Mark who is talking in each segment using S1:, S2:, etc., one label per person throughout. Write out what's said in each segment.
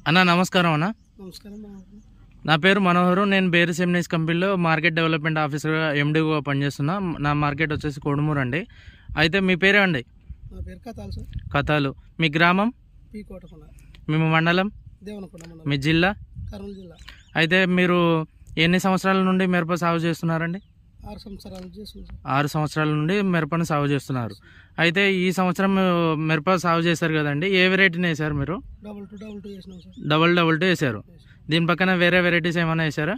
S1: అన్న నమస్కారం అన్న.
S2: నమస్కారం.
S1: నా పేరు మనోహరు. నేను బేరు సెమినీస్ కంపెనీలో మార్కెట్ డెవలప్మెంట్ ఆఫీసర్గా ఎండీగా పనిచేస్తున్నా. నా మార్కెట్ వచ్చేసి కోడుమూరు అండి. అయితే మీ పేరే అండి?
S2: నా పేరు కథాలు సార్.
S1: కథాలు. మీ గ్రామం?
S2: పీ కోటకొండ.
S1: మీ మండలం?
S2: దేవనకొండ మండలం.
S1: మీ జిల్లా?
S2: కర్నూలు జిల్లా.
S1: అయితే మీరు ఎన్ని సంవత్సరాల నుండి మిరప సాగు చేస్తున్నారండి?
S2: 6 సంవత్సరాల నుంచి చేస్తున్నాం.
S1: 6 సంవత్సరాల నుండి మిరపను సాగు చేస్తున్నారు. అయితే ఈ సంవత్సరం మిరప సాగు చేశారు కదండి, ఏ వెరైటీని వేశారు మీరు?
S2: డబుల్ టూ వేసినాం సార్.
S1: డబల్ టూ వేశారు. దీని పక్కన వేరే వెరైటీస్ ఏమైనా వేసారా?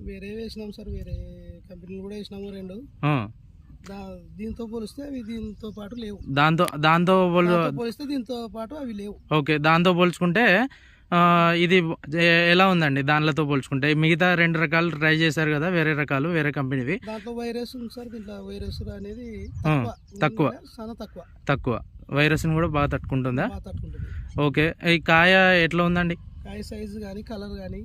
S2: వేరే వేసినాం సార్. వేరే కంపెనీలు కూడా వేసినాము 2. దీంతో పోలిస్తే అవి దీంతో పాటు లేవు.
S1: దాంతో
S2: పోలిస్తే దీంతో పాటు అవి లేవు.
S1: ఓకే, దాంతో పోల్చుకుంటే ఇది ఎలా ఉందండి? దానితో పోల్చుకుంటే మిగతా 2 రకాలు ట్రై చేశారు కదా, వేరే రకాలు వేరే కంపెనీవి.
S2: దాంట్లో వైరస్ ఉంది సార్. దీంట్లో వైరస్ అనేది
S1: తక్కువ వైరస్ని కూడా బాగా తట్టుకుంటుందా? ఓకే. ఈ కాయ ఎట్లా ఉందండి?
S2: కాయ సైజు కానీ కలర్ కానీ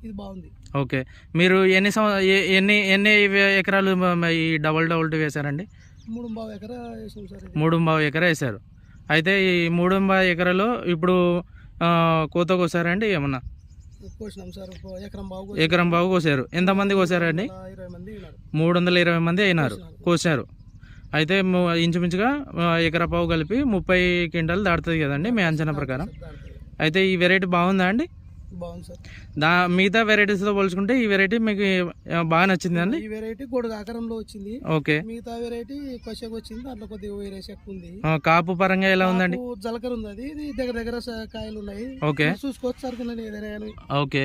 S2: ఇది బాగుంది.
S1: ఓకే. మీరు ఎన్ని ఎకరాలు ఈ డబల్ టూ వేశారండి?
S2: 3.5 ఎకరా వేసాం సార్.
S1: 3.5 ఎకరా వేశారు. అయితే ఈ 3.5 ఎకరాలో ఇప్పుడు కోత కోసారండి ఏమన్నా?
S2: కోసినాం సార్.
S1: ఎకరం బాగు కోసారు. ఎంతమంది కోసారండి? 320 మంది అయినారు కోసారు. అయితే ఇంచుమించుగా ఎకరా పావు కలిపి 30 క్వింటాలు దాటుతుంది కదండి మీ అంచనా ప్రకారం. అయితే ఈ వెరైటీ బాగుందా అండి?
S2: బాగుంది సార్.
S1: మిగతా వెరైటీస్తో పోల్చుకుంటే ఈ వెరైటీ మీకు బాగా నచ్చింది అండి?
S2: ఈ వెరైటీ గొడుగు ఆకారంలో వచ్చింది.
S1: ఓకే.
S2: మిగతా వెరైటీ కొద్దిగా వచ్చింది. దాంట్లో కొద్దిగా వైరస్ ఎక్కువ ఉంది.
S1: కాపు పరంగా ఎలా ఉందండి?
S2: జలకర ఉంది. అది దగ్గర కాయలు ఉన్నాయి.
S1: ఓకే.
S2: చూసుకోవచ్చు సార్. ఏదైనా
S1: ఓకే.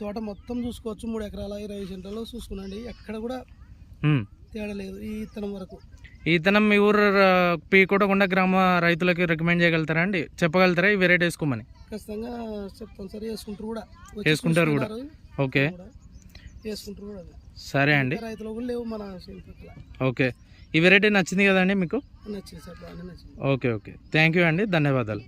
S2: తోట మొత్తం చూసుకోవచ్చు. 3 ఎకరాల 20 సెంటర్లో చూసుకున్నాండి. ఎక్కడ కూడా తేడా లేదు ఈ ఇత్తనం వరకు.
S1: ఈ ఇత్తనం మీ ఊరు పీ కోటకొండ గ్రామ రైతులకి రికమెండ్ చేయగలుగుతారా అండి? చెప్పగలుగుతారా ఈ వెరైటీ వేసుకోమని?
S2: ఖచ్చితంగా చెప్తాను సార్.
S1: వేసుకుంటారు కూడా. ఓకే,
S2: వేసుకుంటారు కూడా.
S1: సరే అండి.
S2: రైతులు కూడా లేవు మన.
S1: ఓకే. ఈ వెరైటీ నచ్చింది కదండి మీకు?
S2: నచ్చింది సార్. బాగానే నచ్చింది.
S1: ఓకే. థ్యాంక్ యూ అండి. ధన్యవాదాలు.